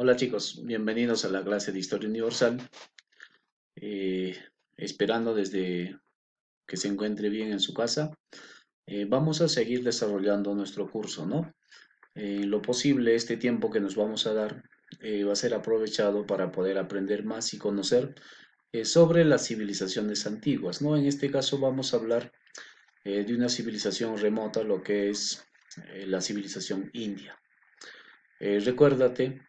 Hola chicos, bienvenidos a la clase de Historia Universal. Eh, Esperando desde que se encuentre bien en su casa, vamos a seguir desarrollando nuestro curso, ¿no? En lo posible, este tiempo que nos vamos a dar va a ser aprovechado para poder aprender más y conocer sobre las civilizaciones antiguas, ¿no? En este caso vamos a hablar de una civilización remota, lo que es la civilización india. Recuérdate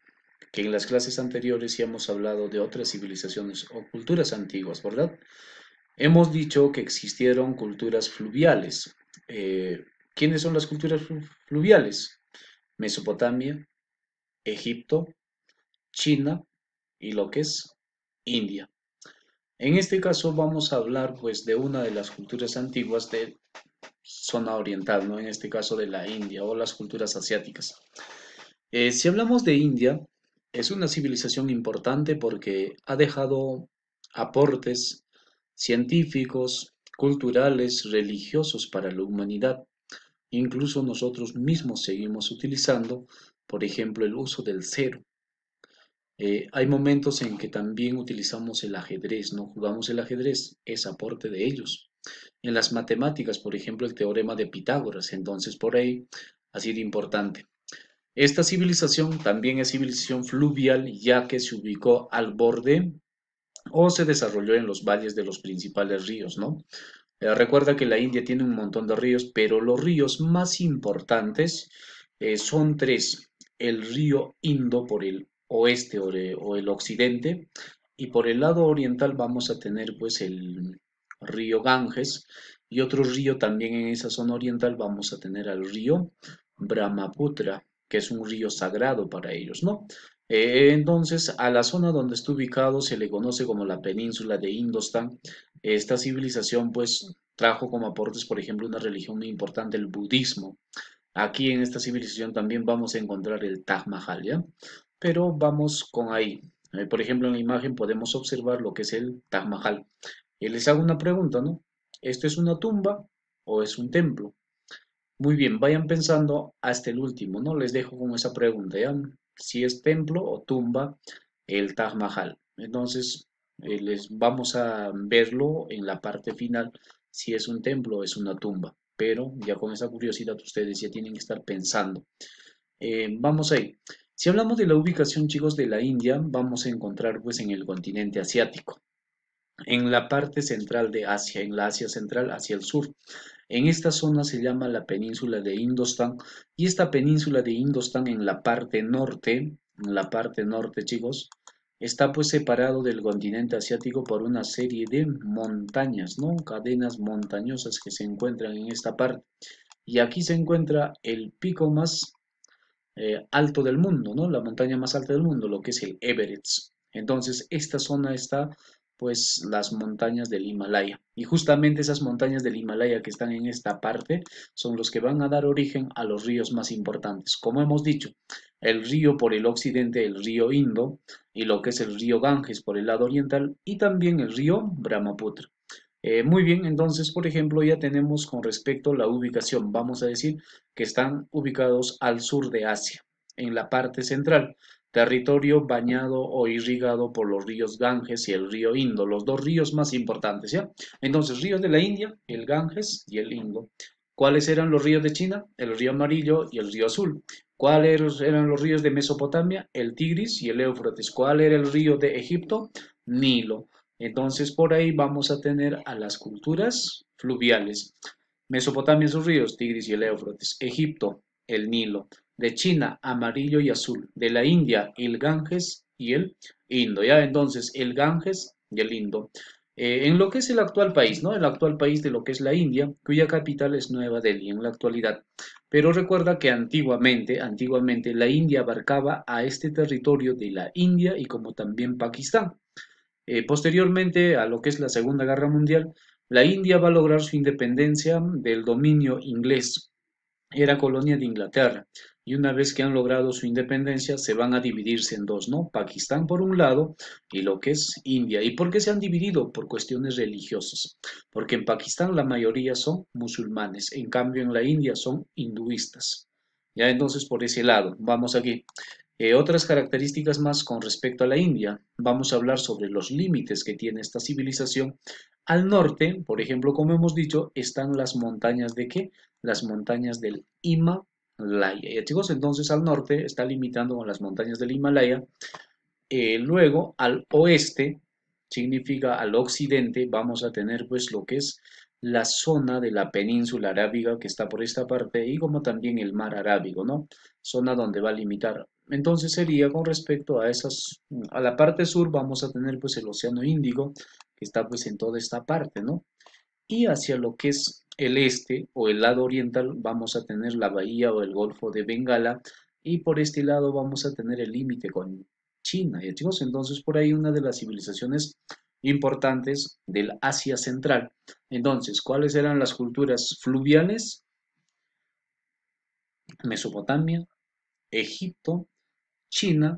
que en las clases anteriores ya hemos hablado de otras civilizaciones o culturas antiguas, ¿verdad? Hemos dicho que existieron culturas fluviales. ¿Quiénes son las culturas fluviales? Mesopotamia, Egipto, China y lo que es India. En este caso vamos a hablar pues de una de las culturas antiguas de zona oriental, ¿no? En este caso de la India o las culturas asiáticas. Si hablamos de India, es una civilización importante porque ha dejado aportes científicos, culturales, religiosos para la humanidad. Incluso nosotros mismos seguimos utilizando, por ejemplo, el uso del cero. Hay momentos en que también utilizamos el ajedrez, ¿no? Jugamos el ajedrez, es aporte de ellos. En las matemáticas, por ejemplo, el teorema de Pitágoras, entonces por ahí ha sido importante. Esta civilización también es civilización fluvial, ya que se ubicó al borde o se desarrolló en los valles de los principales ríos, ¿no? Recuerda que la India tiene un montón de ríos, pero los ríos más importantes son tres. El río Indo por el oeste o el occidente, y por el lado oriental vamos a tener pues el río Ganges, y otro río también en esa zona oriental vamos a tener al río Brahmaputra, que es un río sagrado para ellos, ¿no? Entonces, a la zona donde está ubicado se le conoce como la península de Indostán. Esta civilización pues trajo como aportes, por ejemplo, una religión muy importante, el budismo. Aquí en esta civilización también vamos a encontrar el Taj Mahal, ¿ya? Pero vamos con ahí. Por ejemplo, en la imagen podemos observar lo que es el Taj Mahal. Y les hago una pregunta, ¿no? ¿Esto es una tumba o es un templo? Muy bien, vayan pensando hasta el último, ¿no? Les dejo con esa pregunta, ¿ya? Si es templo o tumba el Taj Mahal. Entonces, les vamos a verlo en la parte final, si es un templo o es una tumba. Pero ya con esa curiosidad ustedes ya tienen que estar pensando. Vamos ahí. Si hablamos de la ubicación, chicos, de la India, vamos a encontrar pues en el continente asiático, en la parte central de Asia, en la Asia central hacia el sur. En esta zona se llama la península de Indostán, y esta península de Indostán en la parte norte, chicos, está pues separado del continente asiático por una serie de montañas, ¿no? Cadenas montañosas que se encuentran en esta parte. Y aquí se encuentra el pico más alto del mundo, ¿no? La montaña más alta del mundo, lo que es el Everest. Entonces, esta zona está, pues, las montañas del Himalaya. Y justamente esas montañas del Himalaya que están en esta parte son los que van a dar origen a los ríos más importantes. Como hemos dicho, el río por el occidente, el río Indo, y lo que es el río Ganges por el lado oriental, y también el río Brahmaputra. Muy bien, entonces, por ejemplo, ya tenemos con respecto a la ubicación, vamos a decir que están ubicados al sur de Asia, en la parte central, territorio bañado o irrigado por los ríos Ganges y el río Indo, los dos ríos más importantes, ¿ya? Entonces, ríos de la India, el Ganges y el Indo. ¿Cuáles eran los ríos de China? El río Amarillo y el río Azul. ¿Cuáles eran los ríos de Mesopotamia? El Tigris y el Éufrates. ¿Cuál era el río de Egipto? Nilo. Entonces por ahí vamos a tener a las culturas fluviales. Mesopotamia, sus ríos, Tigris y el Éufrates. Egipto, el Nilo. De China, amarillo y azul. De la India, el Ganges y el Indo. Ya entonces, el Ganges y el Indo. En lo que es el actual país, ¿no? El actual país de lo que es la India, cuya capital es Nueva Delhi en la actualidad. Pero recuerda que antiguamente la India abarcaba a este territorio de la India y como también Pakistán. Posteriormente a lo que es la Segunda Guerra Mundial, la India va a lograr su independencia del dominio inglés. Era colonia de Inglaterra. Y una vez que han logrado su independencia, se van a dividirse en dos, ¿no? Pakistán por un lado y lo que es India. ¿Y por qué se han dividido? Por cuestiones religiosas. Porque en Pakistán la mayoría son musulmanes, en cambio en la India son hinduistas. Ya entonces por ese lado, vamos aquí. Otras características más con respecto a la India. Vamos a hablar sobre los límites que tiene esta civilización. Al norte, por ejemplo, como hemos dicho, están las montañas de ¿qué? Las montañas del Himalaya. ¿Ya, chicos? Entonces al norte está limitando con las montañas del Himalaya. Luego al oeste, significa al occidente, vamos a tener pues lo que es la zona de la península arábiga que está por esta parte y como también el mar Arábigo, ¿no? Zona donde va a limitar. Entonces sería con respecto a esas, a la parte sur vamos a tener pues el Océano Índico que está pues en toda esta parte, ¿no? Y hacia lo que es el este o el lado oriental vamos a tener la bahía o el Golfo de Bengala y por este lado vamos a tener el límite con China, ¿ya chicos? Entonces por ahí una de las civilizaciones importantes del Asia Central. Entonces, ¿cuáles eran las culturas fluviales? Mesopotamia, Egipto, China,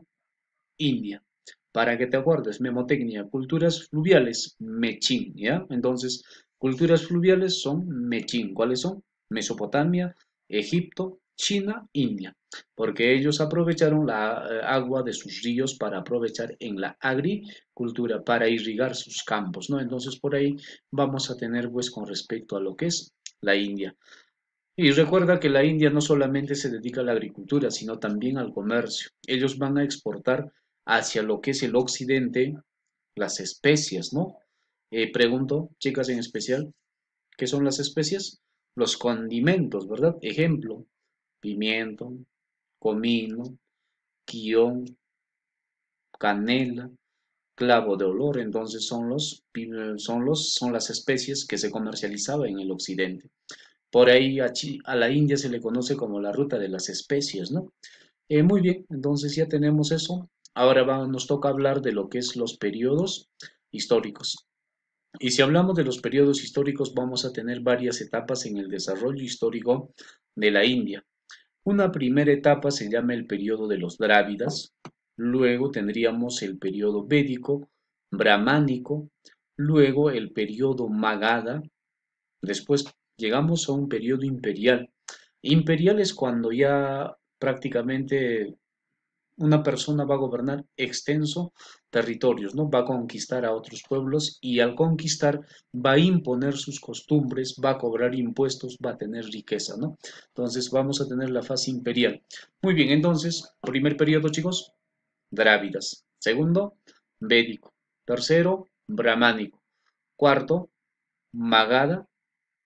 India. Para que te acuerdes, memotecnia, culturas fluviales, Mechín, ¿ya? Entonces, culturas fluviales son Mechín. ¿Cuáles son? Mesopotamia, Egipto, China, India. Porque ellos aprovecharon la agua de sus ríos para aprovechar en la agricultura, para irrigar sus campos, ¿no? Entonces, por ahí vamos a tener, pues, con respecto a lo que es la India. Y recuerda que la India no solamente se dedica a la agricultura, sino también al comercio. Ellos van a exportar hacia lo que es el occidente las especias, ¿no? Pregunto, chicas en especial, ¿qué son las especias? Los condimentos, ¿verdad? Ejemplo, pimiento, comino, guión, canela, clavo de olor. Entonces son las especies que se comercializaban en el occidente. Por ahí a la India se le conoce como la ruta de las especias, ¿no? Muy bien, entonces ya tenemos eso. Ahora nos toca hablar de lo que es los periodos históricos. Y si hablamos de los periodos históricos, vamos a tener varias etapas en el desarrollo histórico de la India. Una primera etapa se llama el periodo de los Drávidas, luego tendríamos el periodo védico, brahmánico, luego el periodo Magadha, después llegamos a un periodo imperial. Imperial es cuando ya prácticamente una persona va a gobernar extenso territorios, ¿no? Va a conquistar a otros pueblos y al conquistar va a imponer sus costumbres, va a cobrar impuestos, va a tener riqueza, ¿no? Entonces vamos a tener la fase imperial. Muy bien, entonces, primer periodo, chicos, Drávidas. Segundo, Védico. Tercero, Brahmánico. Cuarto, Magadha.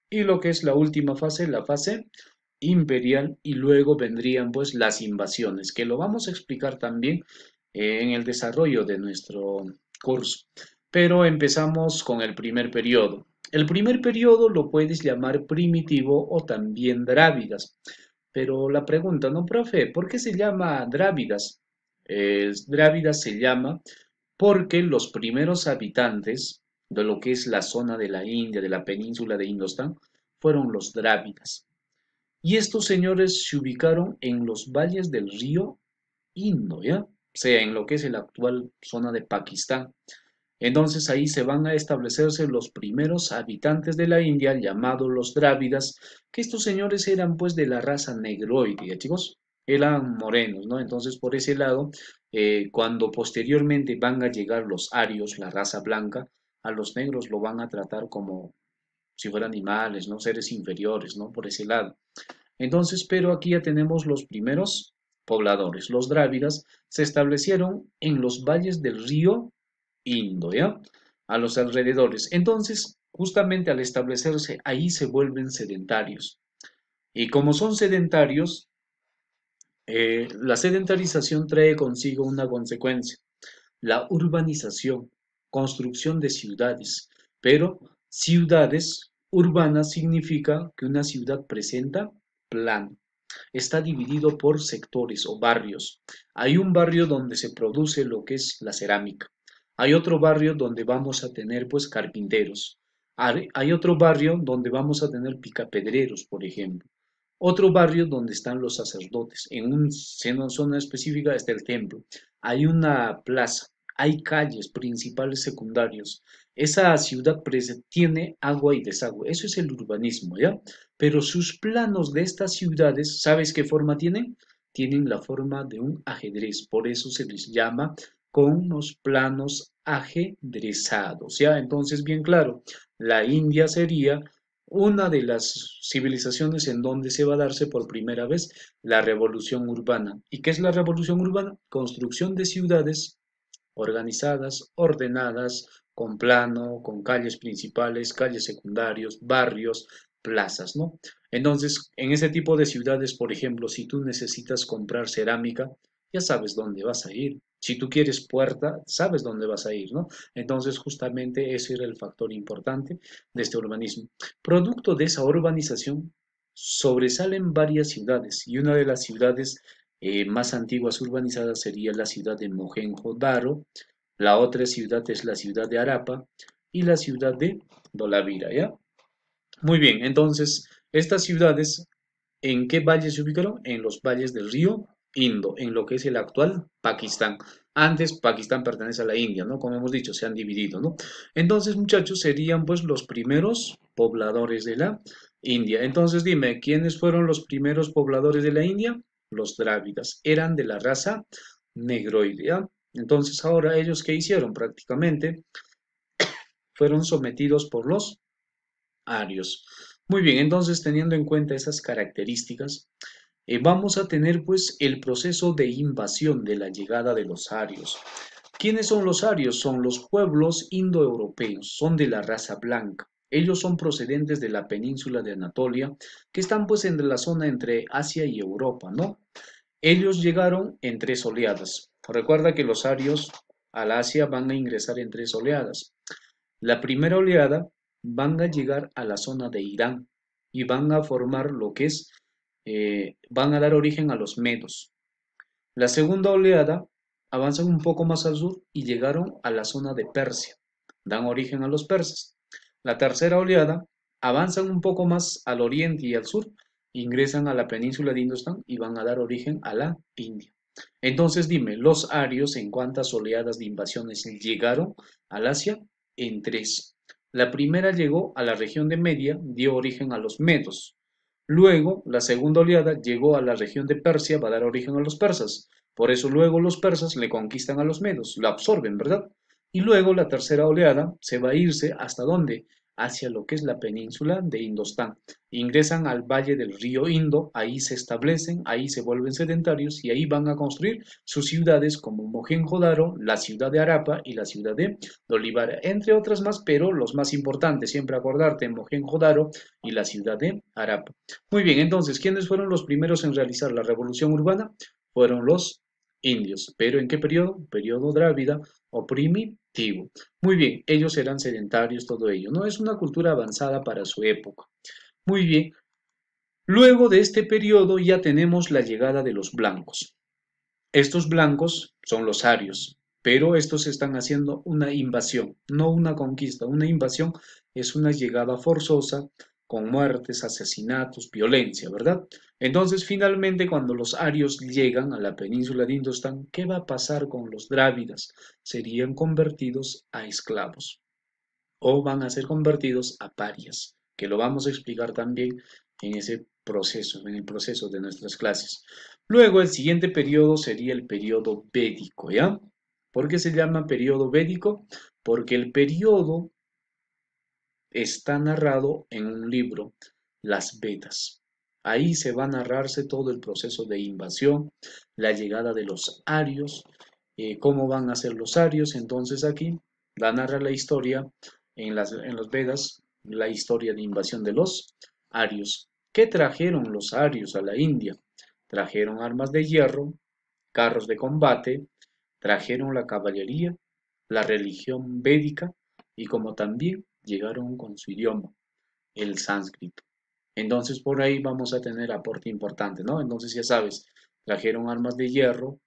Y lo que es la última fase, la fase imperial, y luego vendrían pues las invasiones, que lo vamos a explicar también en el desarrollo de nuestro curso. Pero empezamos con el primer periodo. El primer periodo lo puedes llamar primitivo o también Drávidas. Pero la pregunta, ¿no, profe? ¿Por qué se llama Drávidas? Drávidas se llama porque los primeros habitantes de lo que es la zona de la India, de la península de Indostán, fueron los Drávidas. Y estos señores se ubicaron en los valles del río Indo, ¿ya? O sea, en lo que es la actual zona de Pakistán. Entonces ahí se van a establecerse los primeros habitantes de la India, llamados los Drávidas, que estos señores eran pues de la raza negroide, ¿ya, chicos? Eran morenos, ¿no? Entonces por ese lado, cuando posteriormente van a llegar los arios, la raza blanca, a los negros lo van a tratar como si fueran animales, ¿no? Seres inferiores, ¿no? Por ese lado. Entonces, pero aquí ya tenemos los primeros pobladores. Los Drávidas se establecieron en los valles del río Indo, ¿ya? A los alrededores. Entonces, justamente al establecerse ahí se vuelven sedentarios. Y como son sedentarios, la sedentarización trae consigo una consecuencia, la urbanización, construcción de ciudades. Pero ciudades urbanas significa que una ciudad presenta plano. Está dividido por sectores o barrios. Hay un barrio donde se produce lo que es la cerámica. Hay otro barrio donde vamos a tener pues carpinteros. Hay otro barrio donde vamos a tener picapedreros, por ejemplo. Otro barrio donde están los sacerdotes. En una zona específica está el templo. Hay una plaza. Hay calles principales secundarios. Esa ciudad tiene agua y desagüe. Eso es el urbanismo, ¿ya? Pero sus planos de estas ciudades, ¿sabes qué forma tienen? tienen la forma de un ajedrez, por eso se les llama con los planos ajedrezados, ¿ya? Entonces, bien claro, la India sería una de las civilizaciones en donde se va a darse por primera vez la revolución urbana. ¿Y qué es la revolución urbana? Construcción de ciudades organizadas, ordenadas, con plano, con calles principales, calles secundarios, barrios, plazas, ¿no? Entonces, en ese tipo de ciudades, por ejemplo, si tú necesitas comprar cerámica, ya sabes dónde vas a ir. Si tú quieres puerta, sabes dónde vas a ir, ¿no? Entonces, justamente ese era el factor importante de este urbanismo. Producto de esa urbanización, sobresalen varias ciudades y una de las ciudades más antiguas urbanizadas sería la ciudad de Mohenjo-Daro, la otra ciudad es la ciudad de Harappa y la ciudad de Dolavira, ¿ya? Muy bien, entonces, estas ciudades, ¿en qué valles se ubicaron? En los valles del río Indo, en lo que es el actual Pakistán. Antes Pakistán pertenece a la India, ¿no? Como hemos dicho, se han dividido, ¿no? Entonces, muchachos, serían pues los primeros pobladores de la India. Entonces, dime, ¿quiénes fueron los primeros pobladores de la India? Los drávidas. Eran de la raza negroide, ¿ya? Entonces, ahora ellos, ¿qué hicieron? Prácticamente fueron sometidos por los arios. Muy bien, entonces teniendo en cuenta esas características, vamos a tener pues el proceso de invasión de la llegada de los arios. ¿Quiénes son los arios? Son los pueblos indoeuropeos, son de la raza blanca. Ellos son procedentes de la península de Anatolia, que están pues en la zona entre Asia y Europa, ¿no? Ellos llegaron en tres oleadas. Recuerda que los arios al Asia van a ingresar en tres oleadas. La primera oleada van a llegar a la zona de Irán y van a formar lo que es, van a dar origen a los medos. La segunda oleada avanzan un poco más al sur y llegaron a la zona de Persia, dan origen a los persas. La tercera oleada avanzan un poco más al oriente y al sur, ingresan a la península de Indostán y van a dar origen a la India. Entonces dime, los arios en cuántas oleadas de invasiones llegaron al Asia? En tres. La primera llegó a la región de Media, dio origen a los medos. Luego, la segunda oleada llegó a la región de Persia, va a dar origen a los persas. Por eso luego los persas le conquistan a los medos, lo absorben, ¿verdad? Y luego la tercera oleada se va a irse hasta dónde? Hacia lo que es la península de Indostán. Ingresan al valle del río Indo, ahí se establecen, ahí se vuelven sedentarios y ahí van a construir sus ciudades como Mohenjo-Daro, la ciudad de Harappa y la ciudad de Dolivara, entre otras más, pero los más importantes, siempre acordarte, Mohenjo-Daro y la ciudad de Harappa. Muy bien, entonces, ¿quiénes fueron los primeros en realizar la revolución urbana? Fueron los indios. ¿Pero en qué periodo? Periodo drávida o primitivo. Muy bien, ellos eran sedentarios, todo ello. No es una cultura avanzada para su época. Muy bien, luego de este periodo ya tenemos la llegada de los blancos. Estos blancos son los arios, pero estos están haciendo una invasión, no una conquista. Una invasión es una llegada forzosa con muertes, asesinatos, violencia, ¿verdad? Entonces, finalmente, cuando los arios llegan a la península de Indostán, ¿qué va a pasar con los drávidas? Serían convertidos a esclavos o van a ser convertidos a parias, que lo vamos a explicar también en ese proceso, en el proceso de nuestras clases. Luego, el siguiente periodo sería el periodo védico, ¿ya? ¿Por qué se llama periodo védico? Porque el periodo está narrado en un libro, las Vedas. Ahí se va a narrarse todo el proceso de invasión, la llegada de los arios, cómo van a ser los arios. Entonces aquí va a narrar la historia en los Vedas, la historia de invasión de los arios. ¿Qué trajeron los arios a la India? Trajeron armas de hierro, carros de combate, trajeron la caballería, la religión védica y como también llegaron con su idioma, el sánscrito. Entonces por ahí vamos a tener aporte importante, ¿no? Entonces ya sabes, trajeron armas de hierro,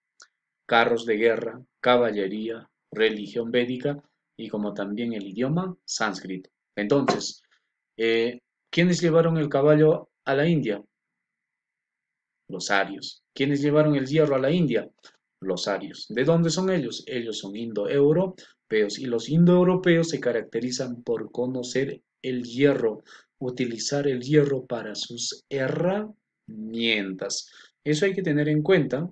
carros de guerra, caballería, religión védica y como también el idioma sánscrito. Entonces, ¿quiénes llevaron el caballo a la India? Los arios. ¿Quiénes llevaron el hierro a la India? Los arios. ¿De dónde son ellos? Ellos son indoeuropeos y los indoeuropeos se caracterizan por conocer el hierro, utilizar el hierro para sus herramientas. Eso hay que tener en cuenta